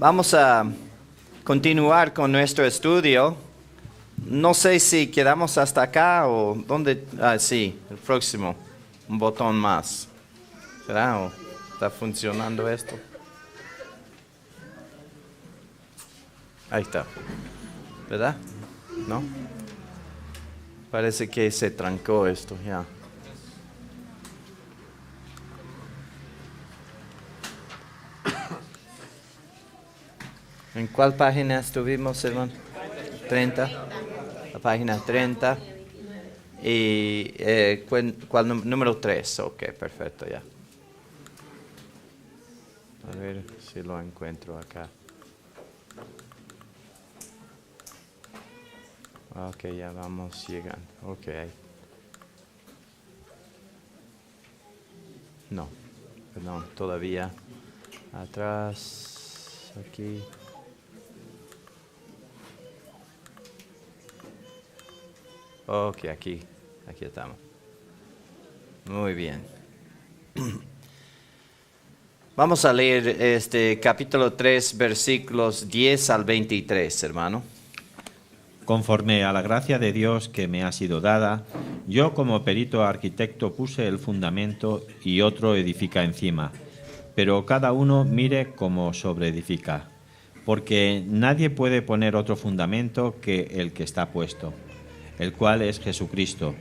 Vamos a continuar con nuestro estudio. No sé si quedamos hasta acá o dónde. Sí, el próximo. Un botón más. ¿Será o está funcionando esto? Ahí está. ¿Verdad? ¿No? Parece que se trancó esto ya. ¿En cuál página estuvimos, hermano? 30. La página 30. Y ¿cuál número 3? Ok, perfecto, ya. A ver si lo encuentro acá. Ok, ya vamos llegando. Ok. No, perdón, todavía. Atrás, aquí. Ok, aquí estamos. Muy bien. Vamos a leer este capítulo 3, versículos 10 al 23, hermano. Conforme a la gracia de Dios que me ha sido dada, yo como perito arquitecto puse el fundamento y otro edifica encima, pero cada uno mire cómo sobreedifica, porque nadie puede poner otro fundamento que el que está puesto, el cual es Jesucristo.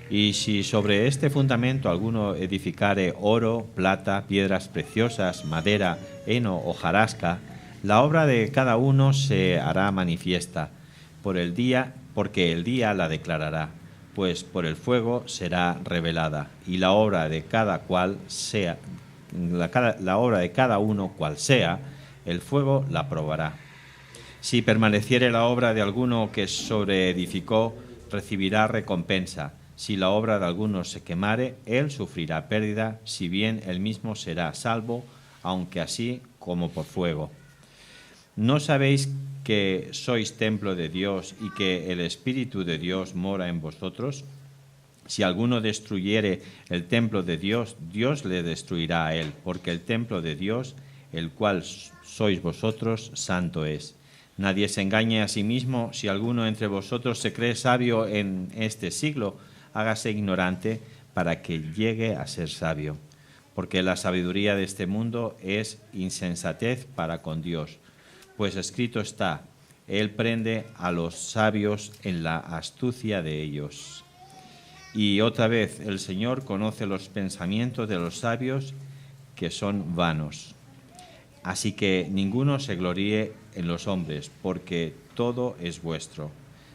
Y si sobre este fundamento alguno edificare oro, plata, piedras preciosas, madera, heno o hojarasca, la obra de cada uno se hará manifiesta, porque el día la declarará, pues por el fuego será revelada, y la obra de cada cual sea, la obra de cada uno cual sea, el fuego la probará. Si permaneciere la obra de alguno que sobreedificó, recibirá recompensa. Si la obra de alguno se quemare, él sufrirá pérdida, si bien él mismo será salvo, aunque así como por fuego. ¿No sabéis que sois templo de Dios y que el Espíritu de Dios mora en vosotros? Si alguno destruyere el templo de Dios, Dios le destruirá a él, porque el templo de Dios, el cual sois vosotros, santo es. Nadie se engañe a sí mismo. Si alguno entre vosotros se cree sabio en este siglo, hágase ignorante para que llegue a ser sabio. Porque la sabiduría de este mundo es insensatez para con Dios. Pues escrito está, Él prende a los sabios en la astucia de ellos. Y otra vez, el Señor conoce los pensamientos de los sabios, que son vanos. Así que ninguno se gloríe en los hombres, porque todo es vuestro.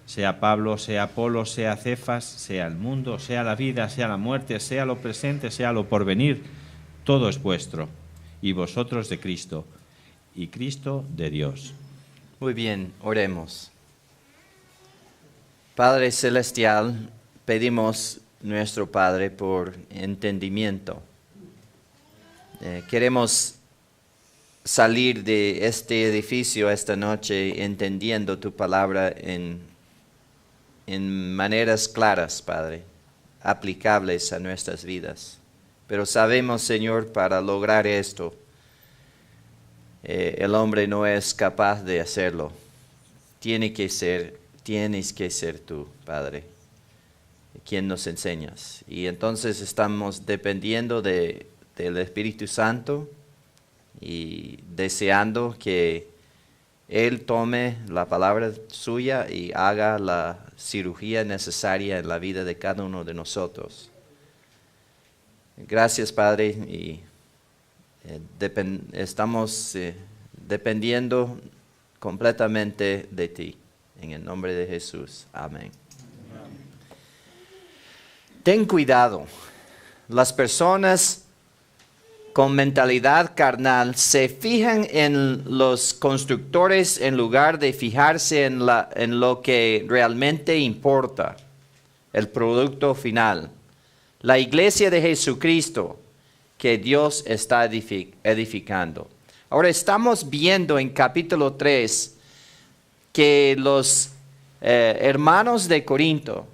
Sea Pablo, sea Apolo, sea Cefas, sea el mundo, sea la vida, sea la muerte, sea lo presente, sea lo porvenir, todo es vuestro, y vosotros de Cristo, y Cristo de Dios. Muy bien, oremos. Padre Celestial, pedimos nuestro Padre por entendimiento. Queremos salir de este edificio esta noche entendiendo tu palabra en maneras claras, Padre, aplicables a nuestras vidas. Pero sabemos, Señor, para lograr esto, el hombre no es capaz de hacerlo. Tienes que ser tú, Padre, quien nos enseñas. Y entonces estamos dependiendo del Espíritu Santo y deseando que Él tome la palabra suya y haga la cirugía necesaria en la vida de cada uno de nosotros. Gracias, Padre, y estamos dependiendo completamente de ti. En el nombre de Jesús. Amén. Ten cuidado. Las personas con mentalidad carnal se fijan en los constructores en lugar de fijarse en lo que realmente importa, el producto final. La iglesia de Jesucristo que Dios está edificando. Ahora estamos viendo en capítulo 3 que los hermanos de Corinto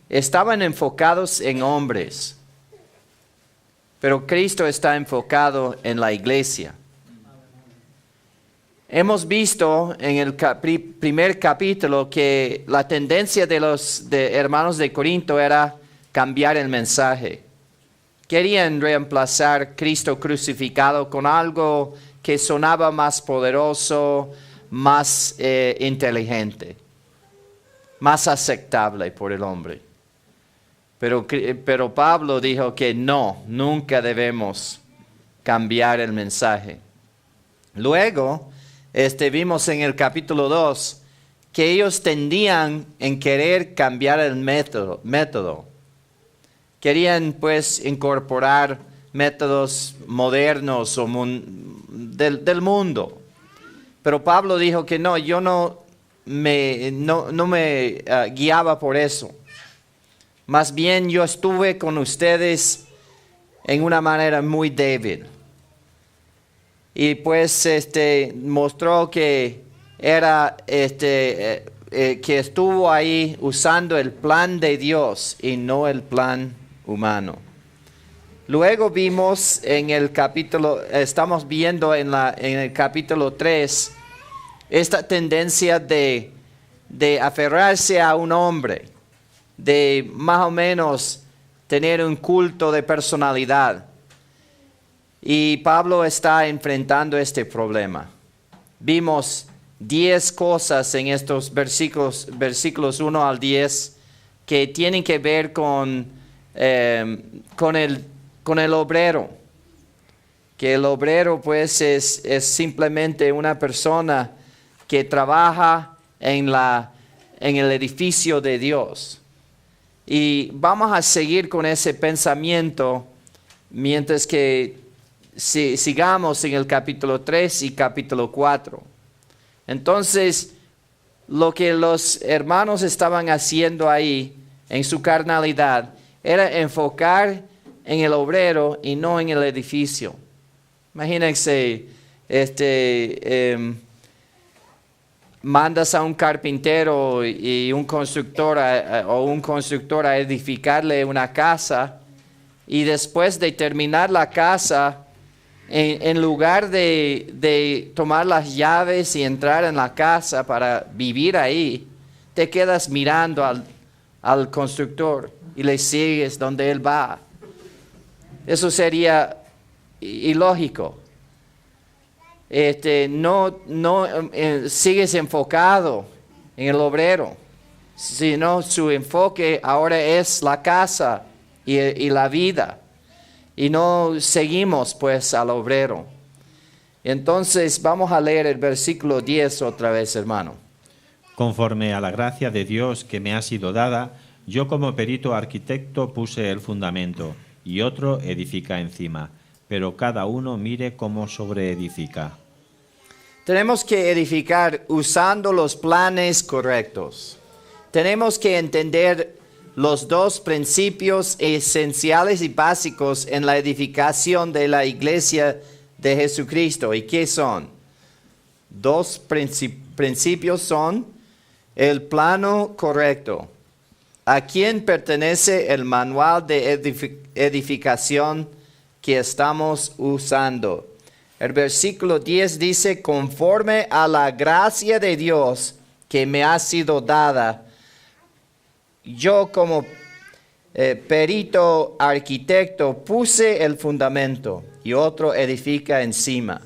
estaban enfocados en hombres, pero Cristo está enfocado en la iglesia. Hemos visto en el primer capítulo que la tendencia de los hermanos de Corinto era cambiar el mensaje. Querían reemplazar Cristo crucificado con algo que sonaba más poderoso, más inteligente, más aceptable por el hombre. Pero Pablo dijo que no, nunca debemos cambiar el mensaje. Luego, vimos en el capítulo 2 que ellos tendían en querer cambiar el método. Querían pues incorporar métodos modernos o del mundo. Pero Pablo dijo que no, yo no me guiaba por eso. Más bien yo estuve con ustedes en una manera muy débil. Y pues mostró que era que estuvo ahí usando el plan de Dios y no el plan humano. Luego vimos en el capítulo, estamos viendo en el capítulo 3, esta tendencia de aferrarse a un hombre, de más o menos tener un culto de personalidad. Y Pablo está enfrentando este problema. Vimos 10 cosas en estos versículos 1 al 10, que tienen que ver con el obrero. Que el obrero pues es simplemente una persona que trabaja en el edificio de Dios. Y vamos a seguir con ese pensamiento mientras que sigamos en el capítulo 3 y capítulo 4. Entonces, lo que los hermanos estaban haciendo ahí en su carnalidad era enfocar en el obrero y no en el edificio. Imagínense, mandas a un carpintero y un constructor a edificarle una casa, y después de terminar la casa, en lugar de tomar las llaves y entrar en la casa para vivir ahí, te quedas mirando al constructor y le sigues donde él va. Eso sería ilógico. Sigues enfocado en el obrero, sino su enfoque ahora es la casa y la vida. Y no seguimos pues al obrero. Entonces vamos a leer el versículo 10 otra vez, hermano. Conforme a la gracia de Dios que me ha sido dada, yo como perito arquitecto puse el fundamento y otro edifica encima, pero cada uno mire cómo sobreedifica. Tenemos que edificar usando los planes correctos. Tenemos que entender los dos principios esenciales y básicos en la edificación de la iglesia de Jesucristo. ¿Y qué son? Dos principios son el plano correcto. ¿A quién pertenece el manual de edificación que estamos usando? El versículo 10 dice, conforme a la gracia de Dios que me ha sido dada, yo como perito arquitecto puse el fundamento y otro edifica encima.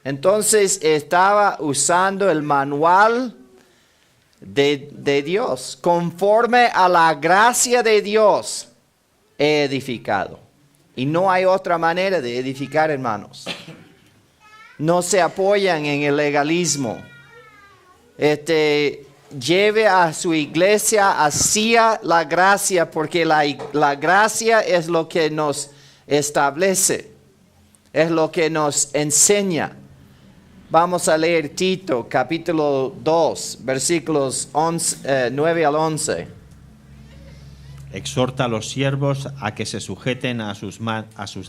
Entonces estaba usando el manual de Dios. Conforme a la gracia de Dios he edificado. Y no hay otra manera de edificar, hermanos. No se apoyan en el legalismo. Lleve a su iglesia hacia la gracia, porque la gracia es lo que nos establece, es lo que nos enseña. Vamos a leer Tito, capítulo 2, versículos 9 al 11. Exhorta a los siervos a que se sujeten a sus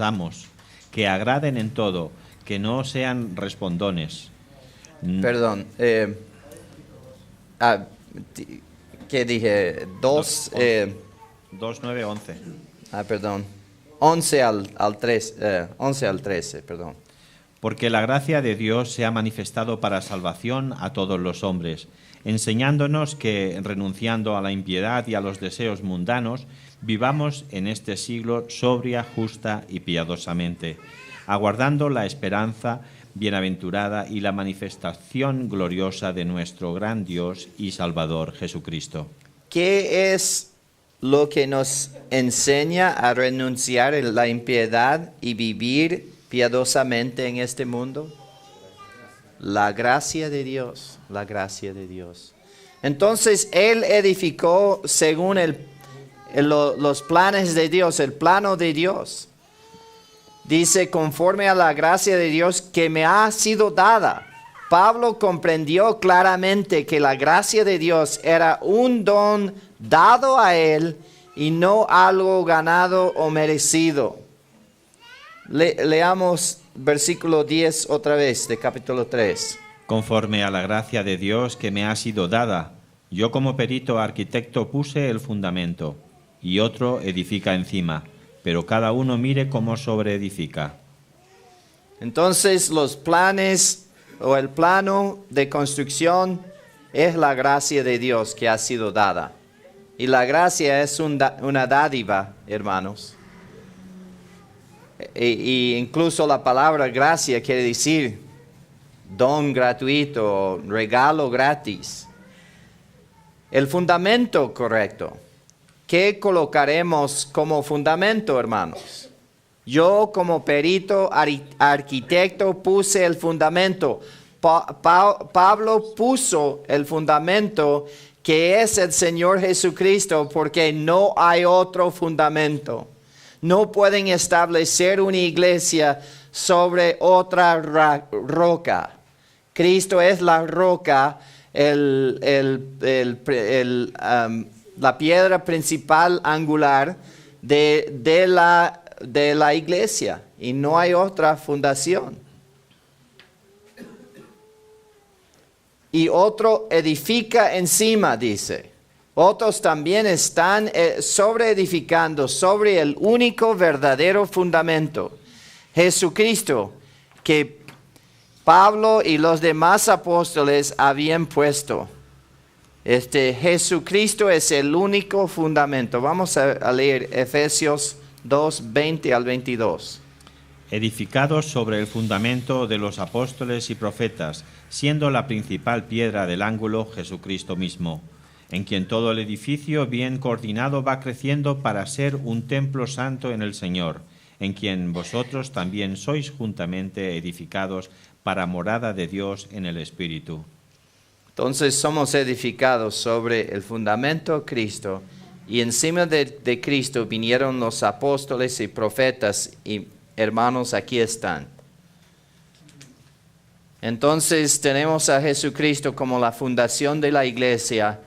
amos, que agraden en todo, que no sean respondones. Perdón, ¿qué dije? 2, 9, 11. Perdón. 11 al 13, perdón. porque la gracia de Dios se ha manifestado para salvación a todos los hombres, enseñándonos que, renunciando a la impiedad y a los deseos mundanos, vivamos en este siglo sobria, justa y piadosamente, aguardando la esperanza bienaventurada y la manifestación gloriosa de nuestro gran Dios y Salvador Jesucristo. ¿Qué es lo que nos enseña a renunciar a la impiedad y vivir piadosamente en este mundo? La gracia de Dios, la gracia de Dios. Entonces, Él edificó según los planes de Dios, el plano de Dios. Dice, conforme a la gracia de Dios que me ha sido dada. Pablo comprendió claramente que la gracia de Dios era un don dado a él y no algo ganado o merecido. Leamos versículo 10 otra vez de capítulo 3. Conforme a la gracia de Dios que me ha sido dada, yo como perito arquitecto puse el fundamento, y otro edifica encima, pero cada uno mire cómo sobreedifica. Entonces los planes o el plano de construcción es la gracia de Dios que ha sido dada. Y la gracia es una dádiva, hermanos. Y incluso la palabra gracia quiere decir don gratuito, regalo gratis. El fundamento correcto. ¿Qué colocaremos como fundamento, hermanos? Yo como perito arquitecto puse el fundamento. Pablo puso el fundamento que es el Señor Jesucristo, porque no hay otro fundamento. No pueden establecer una iglesia sobre otra roca. Cristo es la roca, la piedra principal angular de la iglesia, y no hay otra fundación. Y otro edifica encima, dice. Otros también están sobreedificando sobre el único verdadero fundamento, Jesucristo, que Pablo y los demás apóstoles habían puesto. Jesucristo es el único fundamento. Vamos a leer Efesios 2, 20 al 22. Edificados sobre el fundamento de los apóstoles y profetas, siendo la principal piedra del ángulo Jesucristo mismo, en quien todo el edificio bien coordinado va creciendo para ser un templo santo en el Señor, en quien vosotros también sois juntamente edificados para morada de Dios en el Espíritu. Entonces somos edificados sobre el fundamento Cristo, y encima de Cristo vinieron los apóstoles y profetas, y hermanos, aquí están. Entonces tenemos a Jesucristo como la fundación de la iglesia,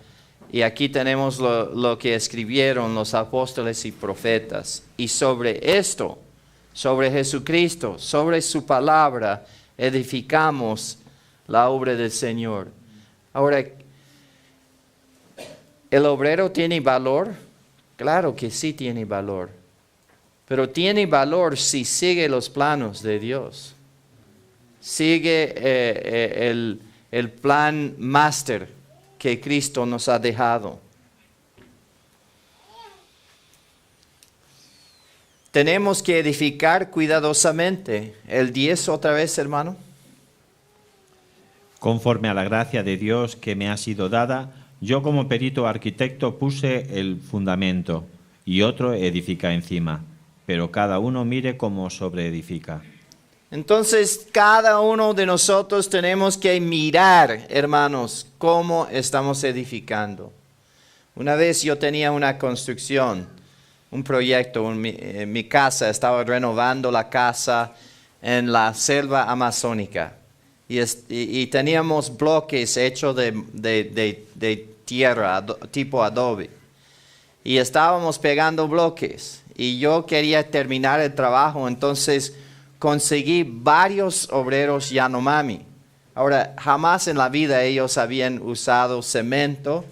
y aquí tenemos lo que escribieron los apóstoles y profetas. Y sobre esto, sobre Jesucristo, sobre su palabra, edificamos la obra del Señor. Ahora, ¿el obrero tiene valor? Claro que sí tiene valor. Pero tiene valor si sigue los planos de Dios. Sigue el plan máster que Cristo nos ha dejado. Tenemos que edificar cuidadosamente. El 10 otra vez, hermano. Conforme a la gracia de Dios que me ha sido dada, yo como perito arquitecto puse el fundamento, y otro edifica encima, pero cada uno mire cómo sobreedifica. Entonces, cada uno de nosotros tenemos que mirar, hermanos, cómo estamos edificando. Una vez yo tenía una construcción, un proyecto en mi casa. Estaba renovando la casa en la selva amazónica. Y teníamos bloques hechos de tierra, tipo adobe. Y estábamos pegando bloques. Y yo quería terminar el trabajo, entonces conseguí varios obreros Yanomami. Ahora, jamás en la vida ellos habían usado cemento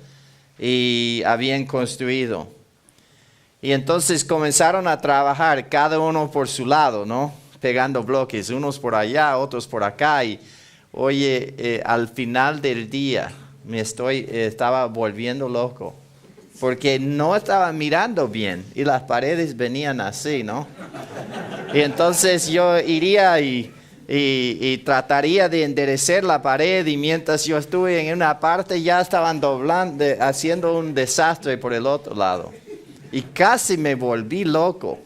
y habían construido. Y entonces comenzaron a trabajar cada uno por su lado, ¿no? pegando bloques, unos por allá, otros por acá. Y oye, al final del día estaba volviendo loco, porque no estaba mirando bien y las paredes venían así, ¿no? Y entonces yo iría y trataría de enderezar la pared, y mientras yo estuve en una parte ya estaban doblando, haciendo un desastre por el otro lado. Y casi me volví loco,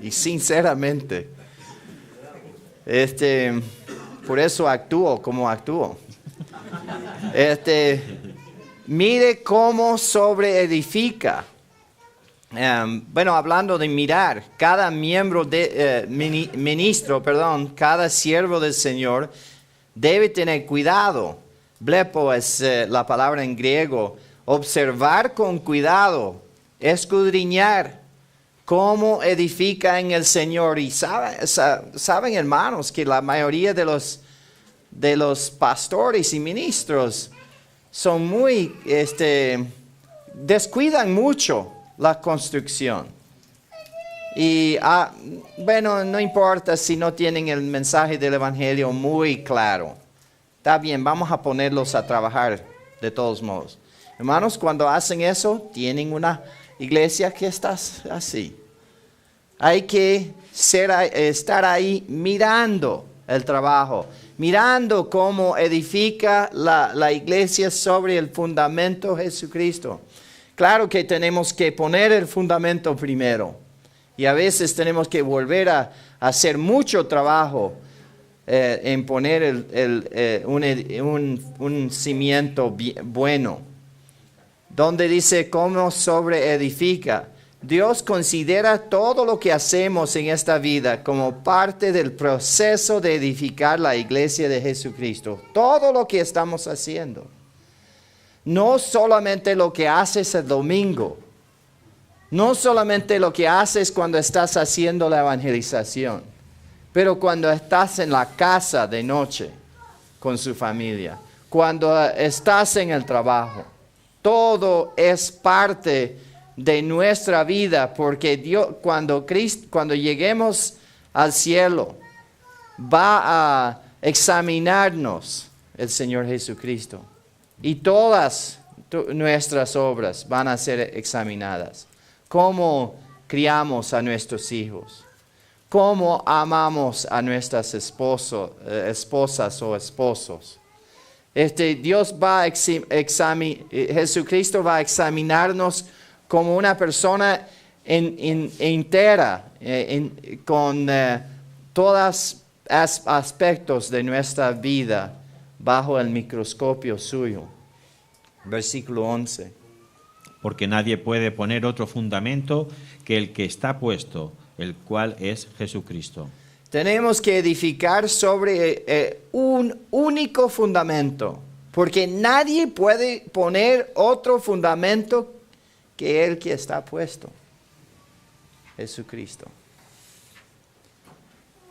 y sinceramente, por eso actúo como actúo. Mire cómo sobreedifica. Bueno, hablando de mirar, cada miembro cada siervo del Señor debe tener cuidado. Blepo es la palabra en griego. Observar con cuidado, escudriñar cómo edifica en el Señor. Y saben, hermanos, que la mayoría de los pastores y ministros son muy, descuidan mucho la construcción. Y bueno, no importa si no tienen el mensaje del Evangelio muy claro. Está bien, vamos a ponerlos a trabajar de todos modos. Hermanos, cuando hacen eso, tienen una iglesia que está así. Hay que estar ahí mirando el trabajo, mirando cómo edifica la iglesia sobre el fundamento Jesucristo. Claro que tenemos que poner el fundamento primero, y a veces tenemos que volver a hacer mucho trabajo en poner un cimiento bueno. Donde dice cómo sobreedifica. Dios considera todo lo que hacemos en esta vida como parte del proceso de edificar la iglesia de Jesucristo. Todo lo que estamos haciendo. No solamente lo que haces el domingo. No solamente lo que haces cuando estás haciendo la evangelización. Pero cuando estás en la casa de noche con su familia. Cuando estás en el trabajo. Todo es parte de nuestra vida, porque Dios, cuando lleguemos al cielo, va a examinarnos el Señor Jesucristo. Y todas nuestras obras van a ser examinadas. Cómo criamos a nuestros hijos. Cómo amamos a nuestras esposas o esposos. Jesucristo va a examinarnos como una persona entera, con todos aspectos de nuestra vida bajo el microscopio suyo. Versículo 11. Porque nadie puede poner otro fundamento que el que está puesto, el cual es Jesucristo. Tenemos que edificar sobre un único fundamento, porque nadie puede poner otro fundamento que el que está puesto, Jesucristo.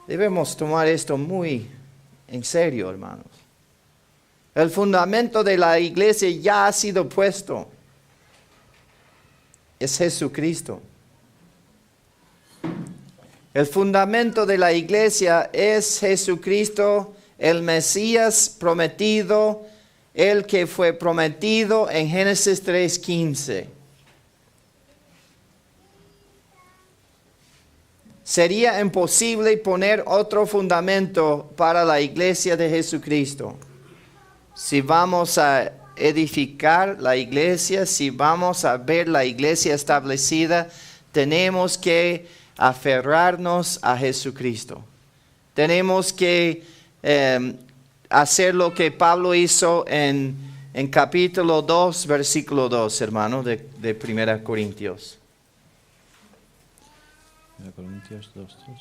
Debemos tomar esto muy en serio, hermanos. El fundamento de la iglesia ya ha sido puesto. Es Jesucristo. El fundamento de la iglesia es Jesucristo, el Mesías prometido, el que fue prometido en Génesis 3:15. Sería imposible poner otro fundamento para la iglesia de Jesucristo. Si vamos a edificar la iglesia, si vamos a ver la iglesia establecida, tenemos que aferrarnos a Jesucristo. Tenemos que hacer lo que Pablo hizo en capítulo 2, versículo 2, hermano, de 1 Corintios. 1 Corintios 2, 3.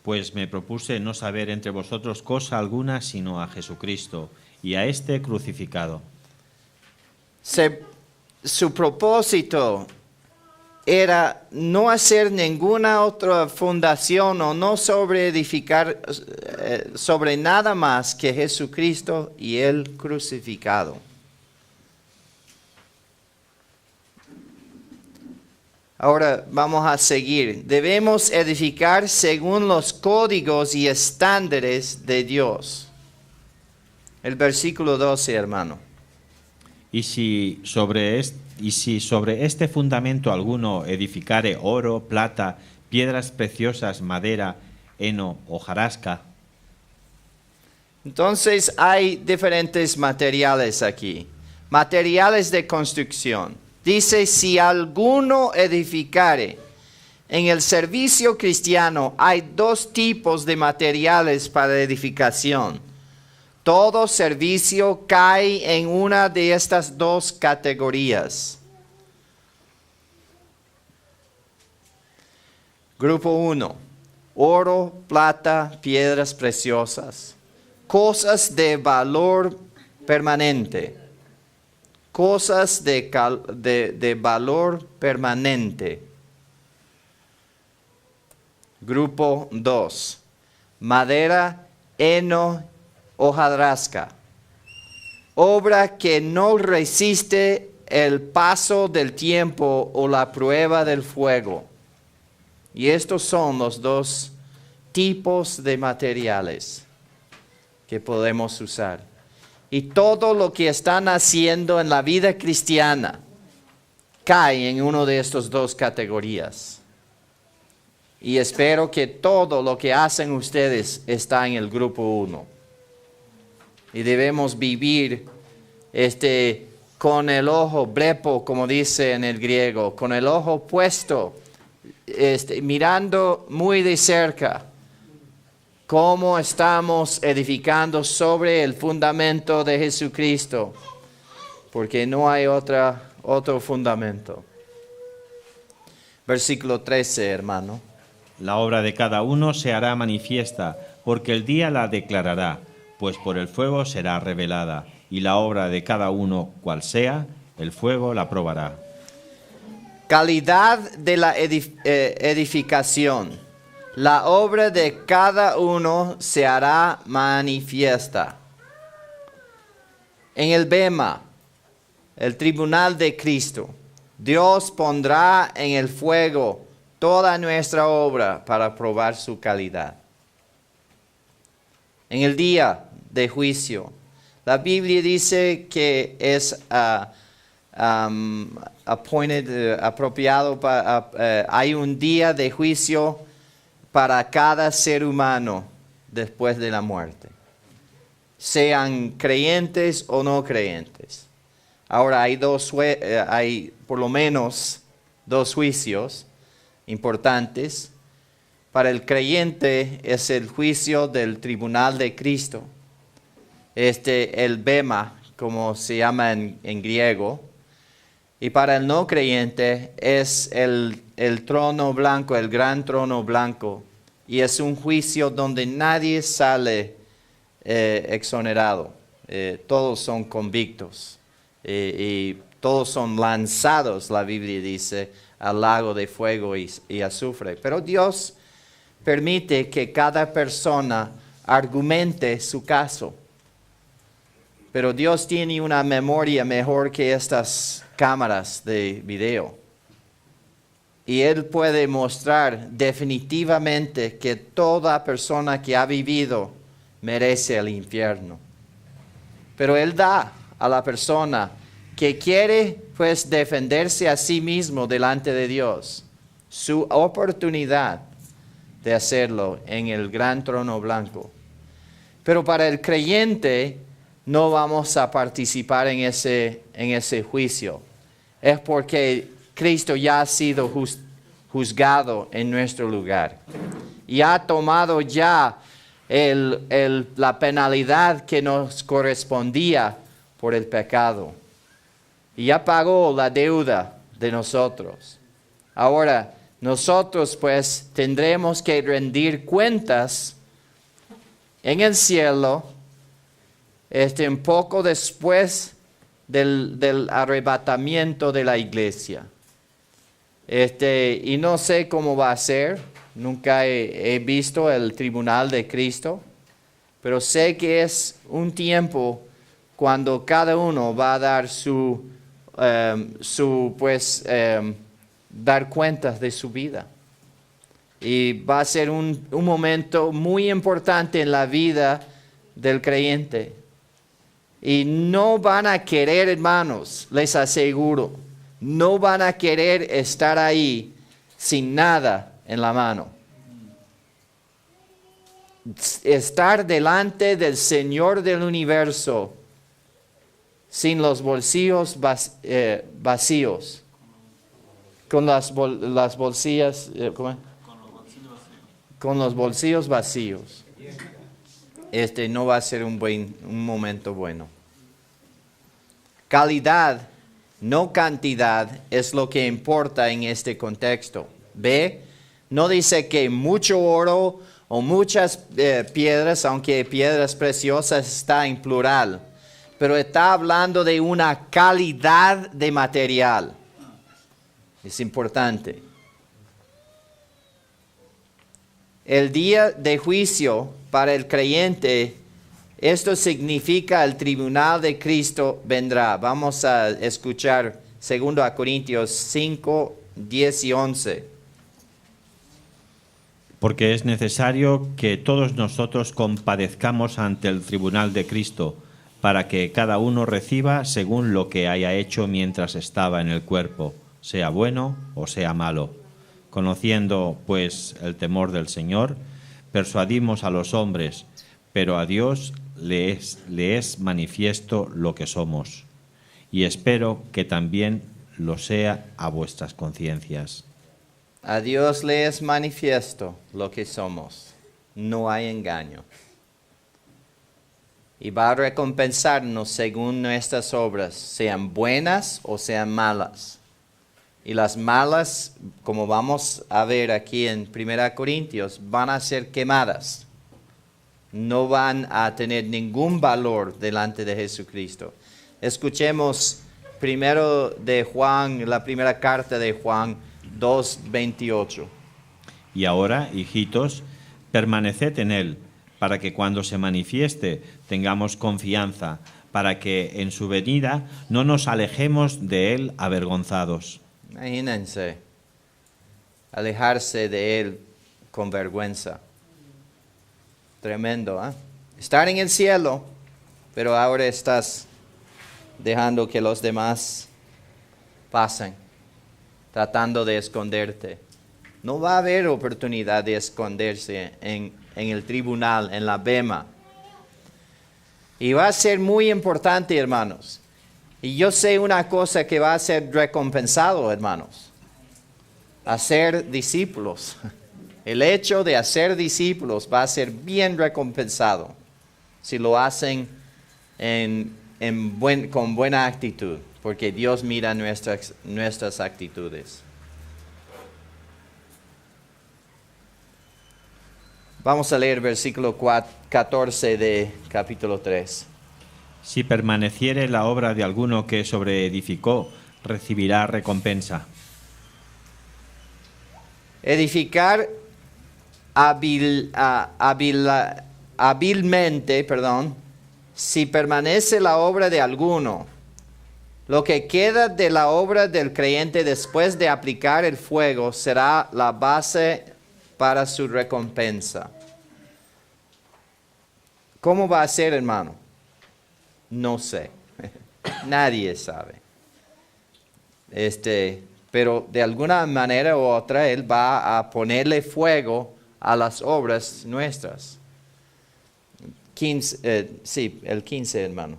Pues me propuse no saber entre vosotros cosa alguna sino a Jesucristo y a este crucificado. Su propósito era no hacer ninguna otra fundación o no sobreedificar sobre nada más que Jesucristo y el crucificado. Ahora vamos a seguir. Debemos edificar según los códigos y estándares de Dios. El versículo 12, hermano. Y si sobre este fundamento alguno edificare oro, plata, piedras preciosas, madera, heno, hojarasca. Entonces hay diferentes materiales aquí. Materiales de construcción. Dice, si alguno edificare. En el servicio cristiano hay dos tipos de materiales para edificación. Todo servicio cae en una de estas dos categorías. Grupo 1. Oro, plata, piedras preciosas. Cosas de valor permanente. Cosas de valor permanente. Grupo 2. Madera, heno, hojarasca. Obra que no resiste el paso del tiempo o la prueba del fuego. Y estos son los dos tipos de materiales que podemos usar. Y todo lo que están haciendo en la vida cristiana cae en una de estas dos categorías. Y espero que todo lo que hacen ustedes está en el grupo 1. Y debemos vivir con el ojo blepo, como dice en el griego, con el ojo puesto, mirando muy de cerca cómo estamos edificando sobre el fundamento de Jesucristo, porque no hay otro fundamento. Versículo 13, hermano. La obra de cada uno se hará manifiesta, porque el día la declarará, pues por el fuego será revelada, y la obra de cada uno, cual sea, el fuego la probará. Calidad de la edificación. La obra de cada uno se hará manifiesta. En el bema, el tribunal de Cristo, Dios pondrá en el fuego toda nuestra obra para probar su calidad. En el día de juicio, la Biblia dice que es apropiado, hay un día de juicio para cada ser humano después de la muerte, sean creyentes o no creyentes. Ahora hay por lo menos dos juicios importantes. Para el creyente es el juicio del tribunal de Cristo, el bema, como se llama en griego. Y para el no creyente es el trono blanco, el gran trono blanco. Y es un juicio donde nadie sale exonerado. Todos son convictos. Y todos son lanzados, la Biblia dice, al lago de fuego y azufre. Pero Dios permite que cada persona argumente su caso. Pero Dios tiene una memoria mejor que estas cámaras de video. Y Él puede mostrar definitivamente que toda persona que ha vivido merece el infierno. Pero Él da a la persona que quiere pues defenderse a sí mismo delante de Dios su oportunidad de hacerlo en el gran trono blanco. Pero para el creyente no vamos a participar en ese juicio. Es porque Cristo ya ha sido juzgado en nuestro lugar. Y ha tomado ya la penalidad que nos correspondía por el pecado. Y ya pagó la deuda de nosotros. Ahora, nosotros pues tendremos que rendir cuentas en el cielo, un poco después del arrebatamiento de la iglesia. Y no sé cómo va a ser, nunca he visto el tribunal de Cristo, pero sé que es un tiempo cuando cada uno va a dar dar cuenta de su vida. Y va a ser un momento muy importante en la vida del creyente. Y no van a querer, hermanos, les aseguro, no van a querer estar ahí sin nada en la mano. Estar delante del Señor del universo sin los bolsillos vacíos. Con las bolsillas, ¿cómo es? Con los bolsillos vacíos. No va a ser un momento bueno. Calidad, no cantidad, es lo que importa en este contexto. ¿Ve? No dice que mucho oro o muchas piedras, aunque piedras preciosas está en plural, pero está hablando de una calidad de material. Es importante. El día de juicio para el creyente, esto significa el tribunal de Cristo vendrá. Vamos a escuchar 2 Corintios 5, 10 y 11. Porque es necesario que todos nosotros compadezcamos ante el tribunal de Cristo, para que cada uno reciba según lo que haya hecho mientras estaba en el cuerpo, sea bueno o sea malo. Conociendo, pues, el temor del Señor, persuadimos a los hombres, pero a Dios le es manifiesto lo que somos, y espero que también lo sea a vuestras conciencias. A Dios le es manifiesto lo que somos, no hay engaño. Y va a recompensarnos según nuestras obras, sean buenas o sean malas. Y las malas, como vamos a ver aquí en 1 Corintios, van a ser quemadas. No van a tener ningún valor delante de Jesucristo. Escuchemos primero de Juan, la primera carta de Juan 2:28. Y ahora, hijitos, permaneced en él, para que cuando se manifieste tengamos confianza, para que en su venida no nos alejemos de él avergonzados. Imagínense, alejarse de Él con vergüenza. Tremendo, ¿eh? Estar en el cielo, pero ahora estás dejando que los demás pasen, tratando de esconderte. No va a haber oportunidad de esconderse en el tribunal, en la bema. Y va a ser muy importante, hermanos. Y yo sé una cosa que va a ser recompensado, hermanos. Hacer discípulos. El hecho de hacer discípulos va a ser bien recompensado si lo hacen con buena actitud, porque Dios mira nuestras actitudes. Vamos a leer versículo 14 de capítulo 3. Si permaneciere la obra de alguno que sobreedificó, recibirá recompensa. Edificar hábilmente, si permanece la obra de alguno, lo que queda de la obra del creyente después de aplicar el fuego será la base para su recompensa. ¿Cómo va a ser, hermano? No sé. Nadie sabe. Pero de alguna manera u otra Él va a ponerle fuego a las obras nuestras. El 15, hermano.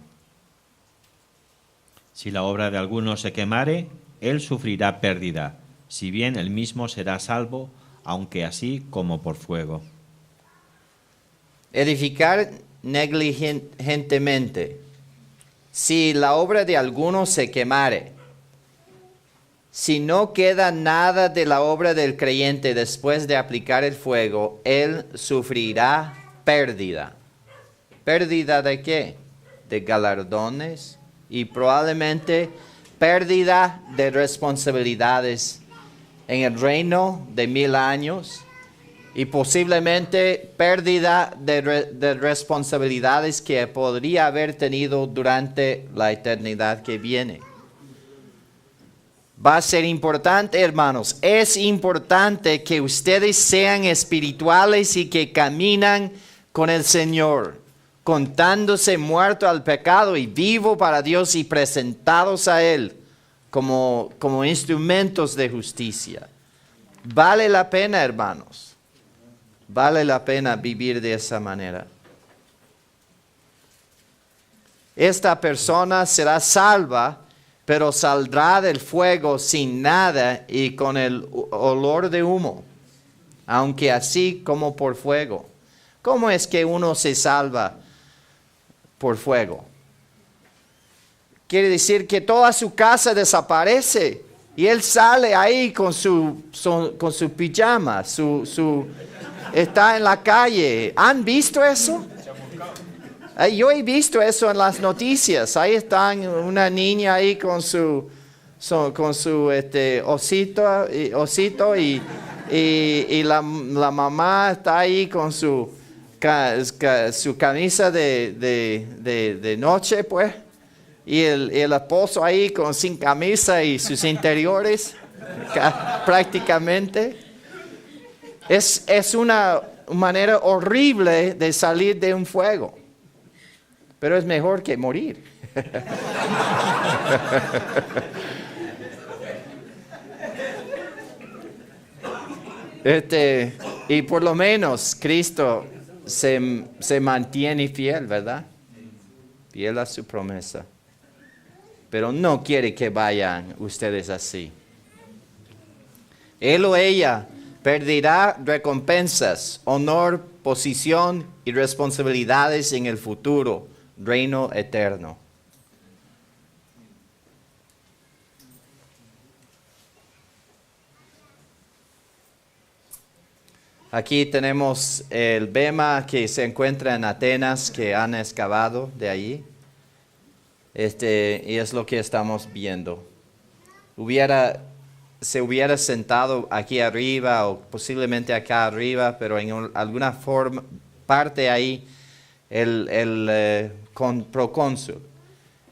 Si la obra de alguno se quemare, él sufrirá pérdida, si bien él mismo será salvo, aunque así como por fuego. Edificar negligentemente. Si la obra de alguno se quemare, si no queda nada de la obra del creyente después de aplicar el fuego, él sufrirá pérdida. ¿Pérdida de qué? De galardones y probablemente pérdida de responsabilidades en el reino de 1000 años y posiblemente pérdida de responsabilidades que podría haber tenido durante la eternidad que viene. Va a ser importante, hermanos. Es importante que ustedes sean espirituales y que caminan con el Señor, contándose muerto al pecado y vivo para Dios y presentados a Él como instrumentos de justicia. Vale la pena, hermanos. Vale la pena vivir de esa manera. Esta persona será salva, pero saldrá del fuego sin nada y con el olor de humo, aunque así como por fuego. ¿Cómo es que uno se salva por fuego? Quiere decir que toda su casa desaparece y él sale ahí con su pijama, está en la calle. ¿Han visto eso? Yo he visto eso en las noticias. Ahí están una niña ahí con su osito y la mamá está ahí con su camisa de noche, pues, y el esposo ahí sin camisa y sus interiores, prácticamente. Es una manera horrible de salir de un fuego. Pero es mejor que morir. Y por lo menos Cristo se mantiene fiel, ¿verdad? Fiel a su promesa. Pero no quiere que vayan ustedes así. Él o ella perderá recompensas, honor, posición y responsabilidades en el futuro. Reino eterno. Aquí tenemos el bema que se encuentra en Atenas, que han excavado de allí. Y es lo que estamos viendo. Se hubiera sentado aquí arriba o posiblemente acá arriba, pero en alguna forma, parte ahí, con procónsul,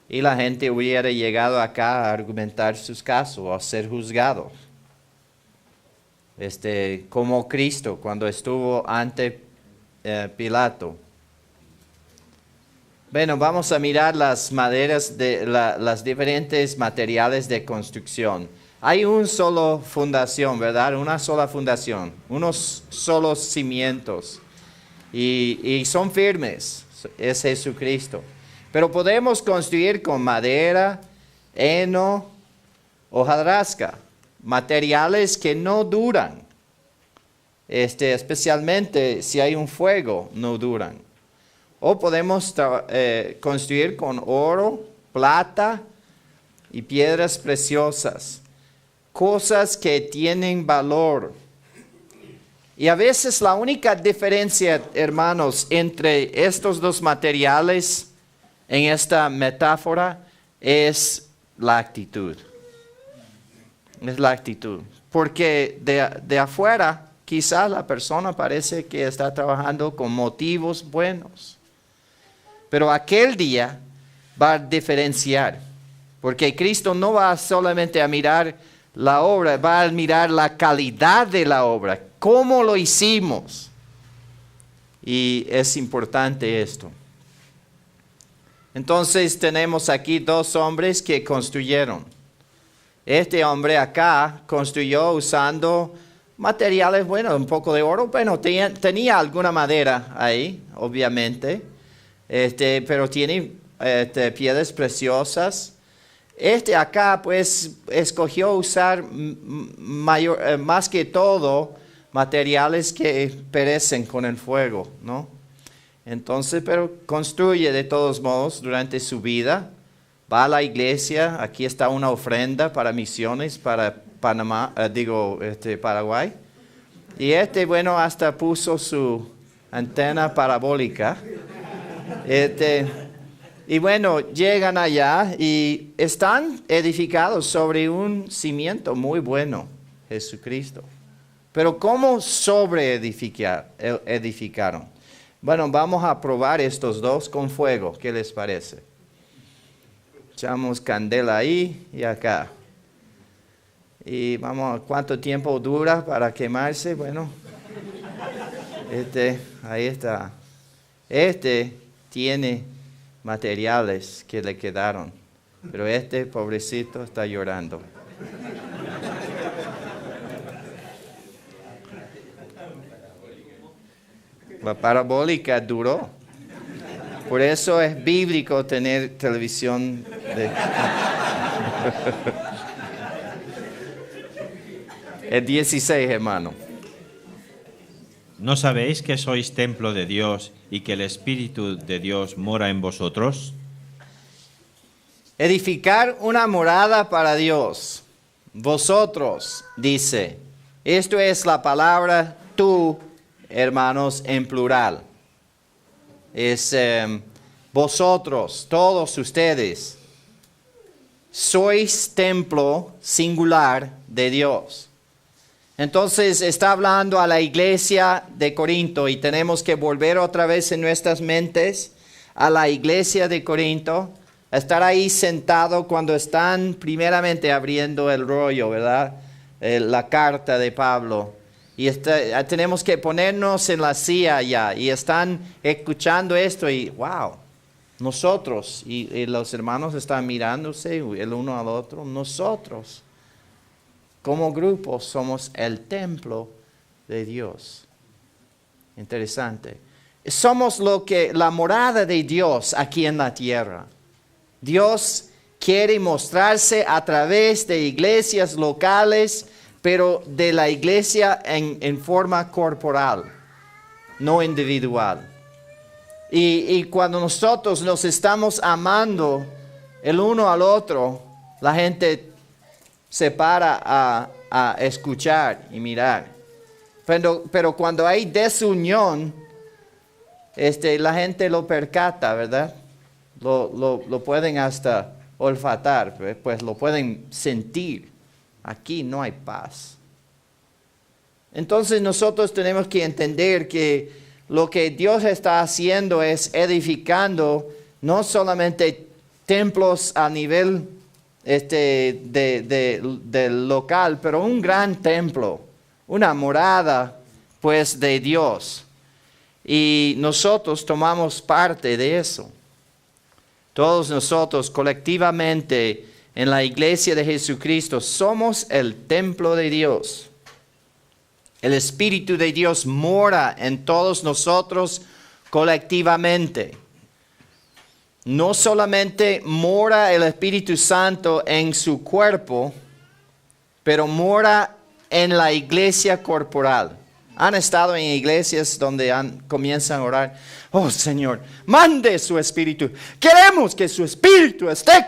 y la gente hubiera llegado acá a argumentar sus casos o a ser juzgados, como Cristo cuando estuvo ante Pilato. Bueno, vamos a mirar las maderas las diferentes materiales de construcción. Hay una sola fundación, ¿verdad? Una sola fundación, unos solos cimientos y son firmes. Es Jesucristo. Pero podemos construir con madera, heno, hojarasca, materiales que no duran. Especialmente si hay un fuego, no duran. O podemos construir con oro, plata y piedras preciosas. Cosas que tienen valor. Y a veces la única diferencia, hermanos, entre estos dos materiales en esta metáfora es la actitud. Es la actitud. Porque de afuera, quizás la persona parece que está trabajando con motivos buenos. Pero aquel día va a diferenciar. Porque Cristo no va solamente a mirar la obra, va a mirar la calidad de la obra. ¿Cómo lo hicimos? Y es importante esto. Entonces tenemos aquí dos hombres que construyeron. Este hombre acá construyó usando materiales, bueno, un poco de oro. Bueno, tenía alguna madera ahí, obviamente. Pero tiene piedras preciosas. Acá pues escogió usar más que todo materiales que perecen con el fuego, ¿no? Entonces, pero construye de todos modos durante su vida. Va a la iglesia. Aquí está una ofrenda para misiones para Paraguay. Y bueno, hasta puso su antena parabólica. Y bueno, llegan allá y están edificados sobre un cimiento muy bueno, Jesucristo. Pero ¿cómo edificaron? Bueno, vamos a probar estos dos con fuego. ¿Qué les parece? Echamos candela ahí y acá. Y vamos, ¿cuánto tiempo dura para quemarse? Bueno, ahí está. Tiene materiales que le quedaron, pero pobrecito está llorando. La parabólica duró. Por eso es bíblico tener televisión Es 16, hermano. ¿No sabéis que sois templo de Dios y que el Espíritu de Dios mora en vosotros? Edificar una morada para Dios. Vosotros, dice. Esto es la palabra tú, hermanos, en plural. Es vosotros, todos ustedes. Sois templo singular de Dios. Entonces está hablando a la iglesia de Corinto y tenemos que volver otra vez en nuestras mentes a la iglesia de Corinto, estar ahí sentado cuando están primeramente abriendo el rollo, ¿verdad? La carta de Pablo. Y tenemos que ponernos en la silla ya y están escuchando esto y wow, nosotros y los hermanos están mirándose el uno al otro, nosotros. Como grupo somos el templo de Dios. Interesante. Somos la morada de Dios aquí en la tierra. Dios quiere mostrarse a través de iglesias locales, pero de la iglesia en forma corporal, no individual. Y cuando nosotros nos estamos amando el uno al otro, la gente se para a escuchar y mirar. Pero cuando hay desunión, la gente lo percata, ¿verdad? Lo pueden hasta olfatar, pues lo pueden sentir. Aquí no hay paz. Entonces nosotros tenemos que entender que lo que Dios está haciendo es edificando no solamente templos a nivel del local, pero un gran templo, una morada pues de Dios. Y nosotros tomamos parte de eso. Todos nosotros colectivamente en la iglesia de Jesucristo somos el templo de Dios. El Espíritu de Dios mora en todos nosotros colectivamente. No solamente mora el Espíritu Santo en su cuerpo, pero mora en la iglesia corporal. ¿Han estado en iglesias donde comienzan a orar? Oh Señor, mande su Espíritu. Queremos que su Espíritu esté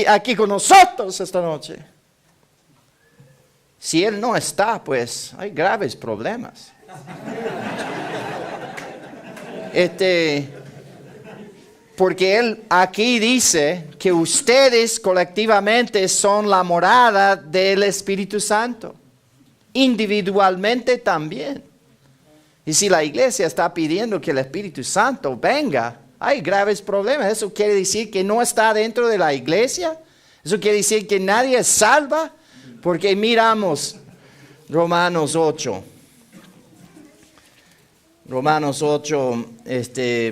aquí con nosotros esta noche. Si Él no está, pues hay graves problemas. Porque Él aquí dice que ustedes colectivamente son la morada del Espíritu Santo. Individualmente también. Y si la iglesia está pidiendo que el Espíritu Santo venga, hay graves problemas. ¿Eso quiere decir que no está dentro de la iglesia? ¿Eso quiere decir que nadie es salva? Porque miramos Romanos 8. Romanos 8,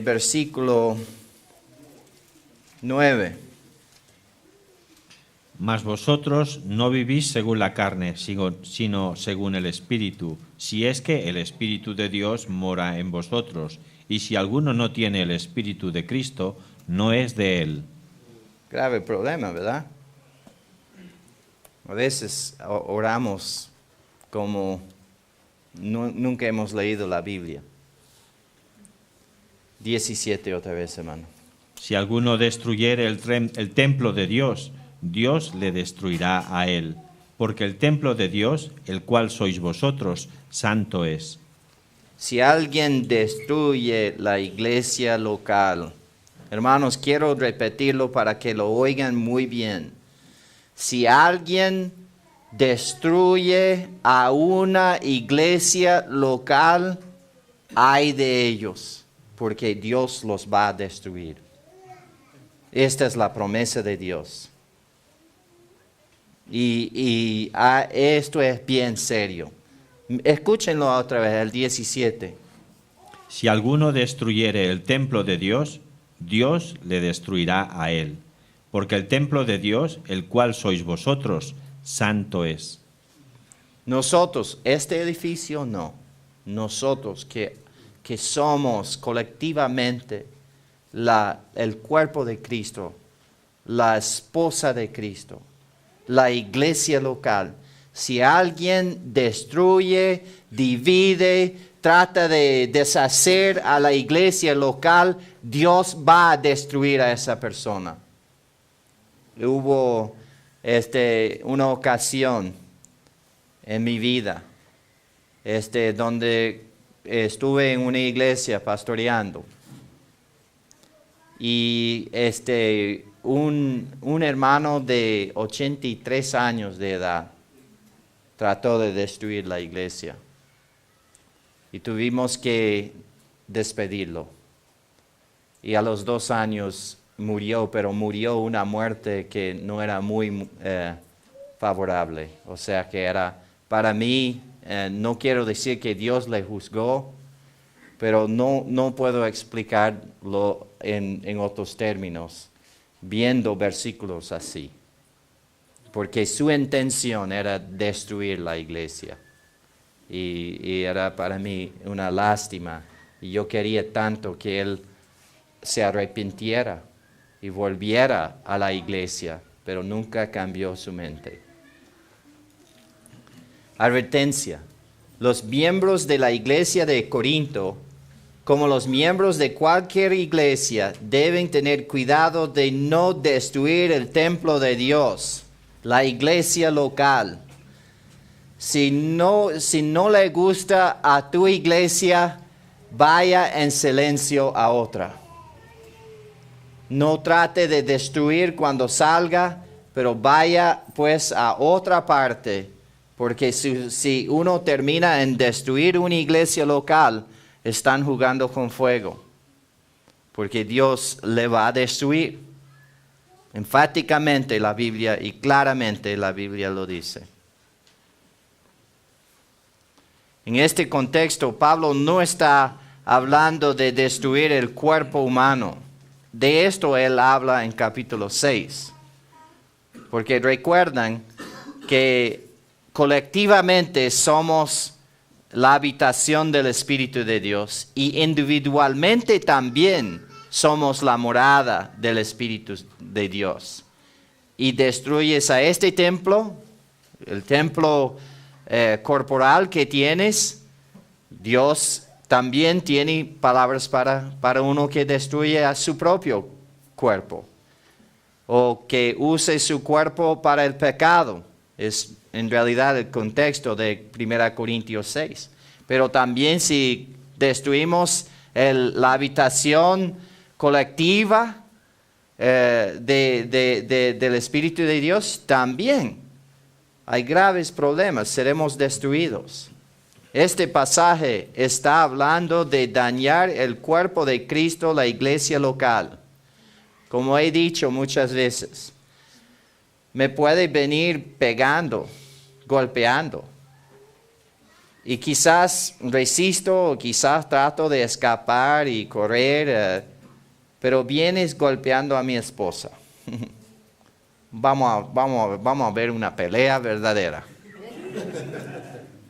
versículo 9. Mas vosotros no vivís según la carne, sino según el Espíritu, si es que el Espíritu de Dios mora en vosotros. Y si alguno no tiene el Espíritu de Cristo, no es de Él. Grave problema, ¿verdad? A veces oramos como nunca hemos leído la Biblia. 17 otra vez, hermano. Si alguno destruyere el templo de Dios, Dios le destruirá a él, porque el templo de Dios, el cual sois vosotros, santo es. Si alguien destruye la iglesia local, hermanos, quiero repetirlo para que lo oigan muy bien. Si alguien destruye a una iglesia local, ay de ellos, porque Dios los va a destruir. Esta es la promesa de Dios. Esto es bien serio. Escúchenlo otra vez, el 17. Si alguno destruyere el templo de Dios, Dios le destruirá a él, porque el templo de Dios, el cual sois vosotros, santo es. Nosotros, este edificio no. Nosotros que somos colectivamente el cuerpo de Cristo, la esposa de Cristo, la iglesia local. Si alguien destruye, divide, trata de deshacer a la iglesia local, Dios va a destruir a esa persona. Hubo una ocasión en mi vida donde estuve en una iglesia pastoreando y un hermano de 83 años de edad trató de destruir la iglesia y tuvimos que despedirlo. Y a los 2 años murió, pero murió una muerte que no era muy favorable. O sea que era, para mí, no quiero decir que Dios le juzgó, pero no puedo explicarlo en otros términos, viendo versículos así. Porque su intención era destruir la iglesia. Y era para mí una lástima. Y yo quería tanto que él se arrepintiera y volviera a la iglesia, pero nunca cambió su mente. Advertencia. Los miembros de la iglesia de Corinto, como los miembros de cualquier iglesia, deben tener cuidado de no destruir el templo de Dios, la iglesia local. Si no le gusta a tu iglesia, vaya en silencio a otra. No trate de destruir cuando salga, pero vaya pues a otra parte, porque si uno termina en destruir una iglesia local, están jugando con fuego, porque Dios le va a destruir. Enfáticamente la Biblia y claramente la Biblia lo dice. En este contexto, Pablo no está hablando de destruir el cuerpo humano. De esto él habla en capítulo 6. Porque recuerdan que colectivamente somos la habitación del Espíritu de Dios y individualmente también somos la morada del Espíritu de Dios. Y destruyes a este templo, el templo corporal que tienes, Dios también tiene palabras para uno que destruye a su propio cuerpo o que use su cuerpo para el pecado. Es en realidad el contexto de 1 Corintios 6. Pero también si destruimos la habitación colectiva del Espíritu de Dios, también hay graves problemas, seremos destruidos. Este pasaje está hablando de dañar el cuerpo de Cristo, la iglesia local. Como he dicho muchas veces, me puede venir pegando, golpeando. Y quizás resisto, o quizás trato de escapar y correr, pero vienes golpeando a mi esposa. Vamos a ver una pelea verdadera.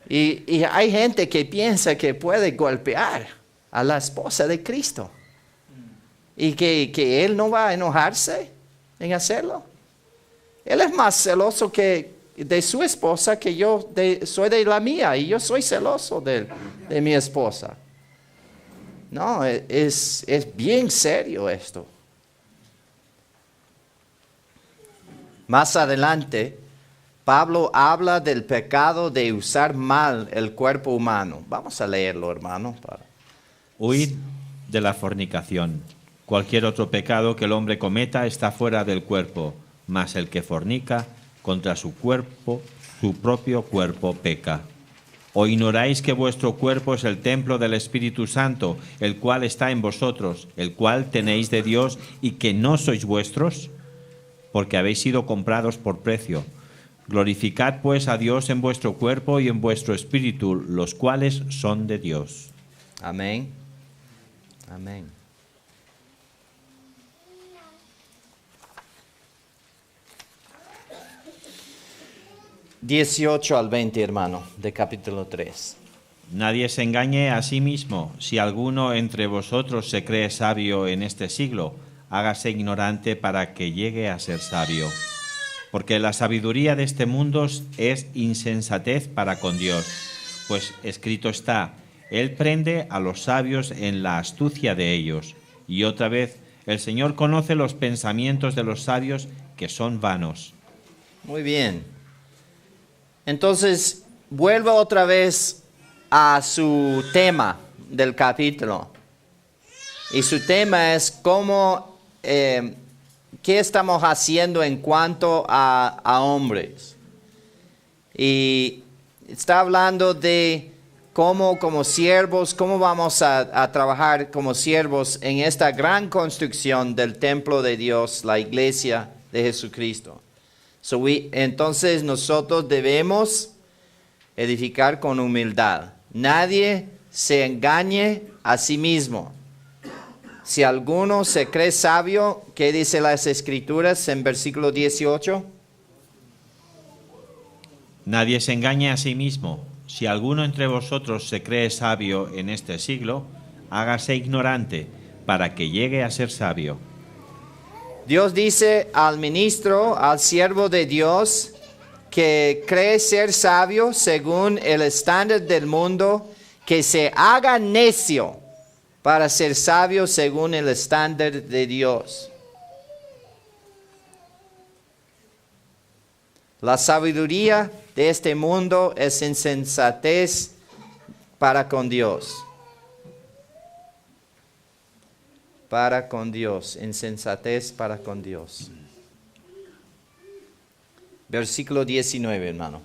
Y hay gente que piensa que puede golpear a la esposa de Cristo. Y que él no va a enojarse en hacerlo. Él es más celoso de su esposa que yo soy de la mía. Y yo soy celoso de mi esposa. No, es bien serio esto. Más adelante, Pablo habla del pecado de usar mal el cuerpo humano. Vamos a leerlo, hermano. Huid de la fornicación. Cualquier otro pecado que el hombre cometa está fuera del cuerpo, mas el que fornica contra su cuerpo, su propio cuerpo peca. ¿O ignoráis que vuestro cuerpo es el templo del Espíritu Santo, el cual está en vosotros, el cual tenéis de Dios y que no sois vuestros? Porque habéis sido comprados por precio. Glorificad pues a Dios en vuestro cuerpo y en vuestro espíritu, los cuales son de Dios. Amén. Amén. (18-20), hermano, de capítulo 3. Nadie se engañe a sí mismo. Si alguno entre vosotros se cree sabio en este siglo, hágase ignorante para que llegue a ser sabio. Porque la sabiduría de este mundo es insensatez para con Dios. Pues escrito está, Él prende a los sabios en la astucia de ellos. Y otra vez, el Señor conoce los pensamientos de los sabios, que son vanos. Muy bien. Entonces, vuelvo otra vez a su tema del capítulo. Y su tema es cómo, qué estamos haciendo en cuanto a hombres. Y está hablando de cómo como siervos, cómo vamos a trabajar como siervos en esta gran construcción del templo de Dios, la iglesia de Jesucristo. Entonces nosotros debemos edificar con humildad. Nadie se engañe a sí mismo. Si alguno se cree sabio, ¿qué dice las Escrituras en versículo 18? Nadie se engañe a sí mismo. Si alguno entre vosotros se cree sabio en este siglo, hágase ignorante para que llegue a ser sabio. Dios dice al ministro, al siervo de Dios, que cree ser sabio según el estándar del mundo, que se haga necio para ser sabio según el estándar de Dios. La sabiduría de este mundo es insensatez para con Dios. Para con Dios, insensatez para con Dios. Versículo 19, hermano.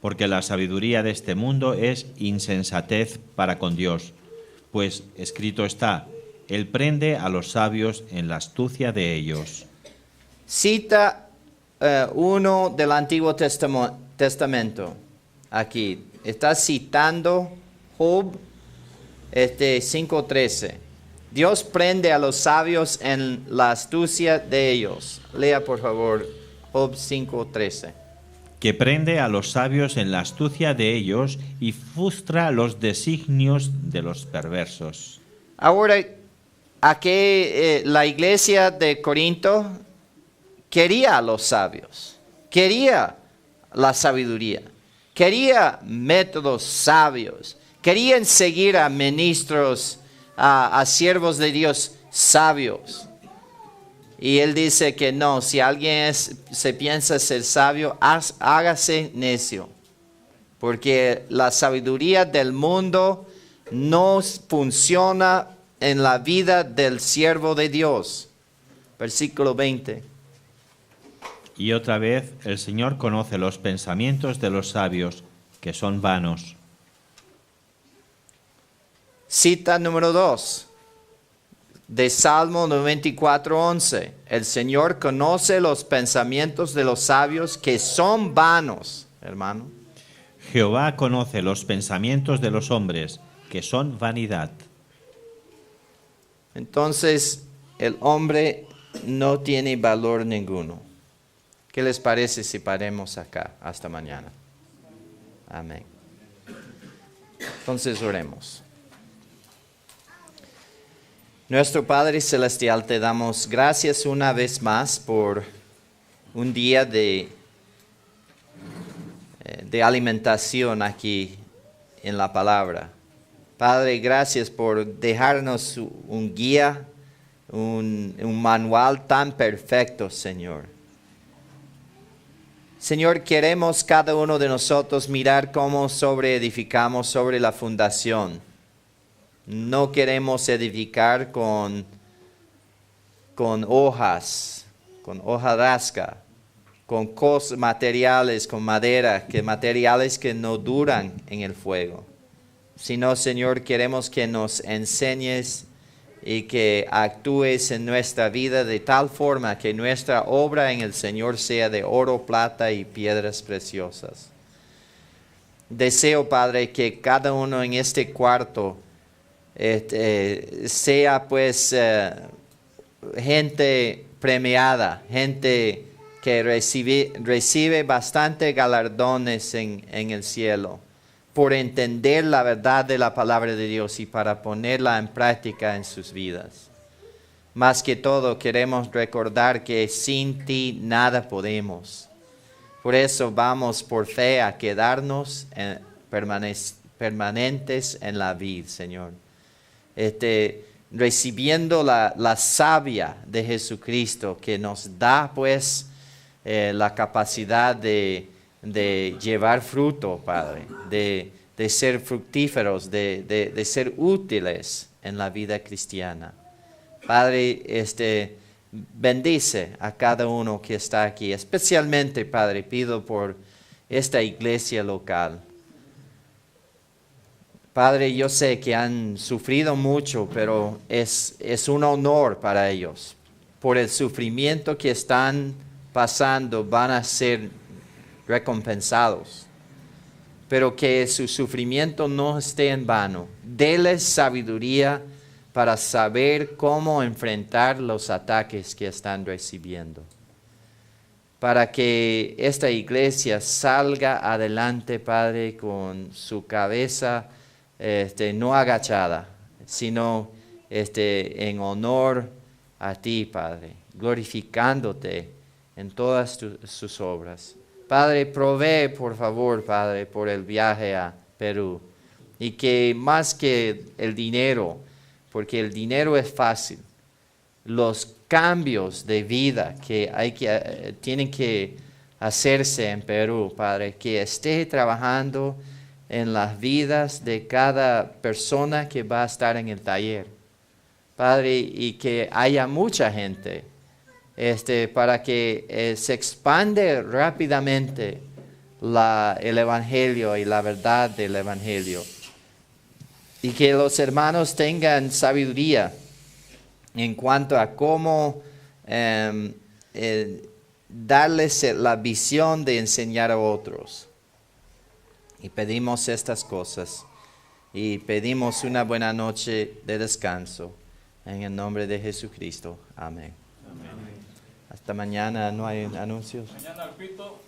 Porque la sabiduría de este mundo es insensatez para con Dios, pues escrito está, Él prende a los sabios en la astucia de ellos. Cita uno del Antiguo Testamento aquí. Está citando Job 5:13. Dios prende a los sabios en la astucia de ellos. Lea por favor Job 5:13. Que prende a los sabios en la astucia de ellos y frustra los designios de los perversos. Ahora, aquí la iglesia de Corinto quería a los sabios, quería la sabiduría, quería métodos sabios, querían seguir a ministros, a siervos de Dios sabios. Y él dice que no, si alguien se piensa ser sabio, hágase necio. Porque la sabiduría del mundo no funciona en la vida del siervo de Dios. Versículo 20. Y otra vez, el Señor conoce los pensamientos de los sabios, que son vanos. Cita número 2. De Salmo 94:11. El Señor conoce los pensamientos de los sabios que son vanos, hermano. Jehová conoce los pensamientos de los hombres, que son vanidad. Entonces, el hombre no tiene valor ninguno. ¿Qué les parece si paremos acá hasta mañana? Amén. Entonces oremos. Nuestro Padre Celestial, te damos gracias una vez más por un día de alimentación aquí en la palabra. Padre, gracias por dejarnos un guía, un manual tan perfecto, Señor. Señor, queremos cada uno de nosotros mirar cómo edificamos sobre la fundación. No queremos edificar con hojas, con hojarasca, con cosas materiales, con madera, materiales que no duran en el fuego. Sino, Señor, queremos que nos enseñes y que actúes en nuestra vida de tal forma que nuestra obra en el Señor sea de oro, plata y piedras preciosas. Deseo, Padre, que cada uno en este cuarto sea pues gente premiada, gente que recibe bastante galardones en el cielo por entender la verdad de la palabra de Dios y para ponerla en práctica en sus vidas. Más que todo, queremos recordar que sin ti nada podemos. Por eso vamos por fe a quedarnos permanentes en la vid, Señor. Recibiendo la savia de Jesucristo que nos da pues la capacidad de llevar fruto, Padre, de ser fructíferos, de ser útiles en la vida cristiana. Padre, bendice a cada uno que está aquí, especialmente, Padre, pido por esta iglesia local. Padre, yo sé que han sufrido mucho, pero es un honor para ellos. Por el sufrimiento que están pasando, van a ser recompensados. Pero que su sufrimiento no esté en vano. Deles sabiduría para saber cómo enfrentar los ataques que están recibiendo. Para que esta iglesia salga adelante, Padre, con su cabeza no agachada, sino en honor a ti, Padre, glorificándote en todas sus obras. Padre, provee, por favor, Padre, por el viaje a Perú. Y que más que el dinero, porque el dinero es fácil, los cambios de vida que tienen que hacerse en Perú, Padre, que esté trabajando en las vidas de cada persona que va a estar en el taller. Padre, y que haya mucha gente, para que se expande rápidamente el Evangelio y la verdad del Evangelio. Y que los hermanos tengan sabiduría en cuanto a cómo darles la visión de enseñar a otros. Y pedimos estas cosas y pedimos una buena noche de descanso en el nombre de Jesucristo. Amén. Amén. Hasta mañana. ¿No hay anuncios? Mañana al pito.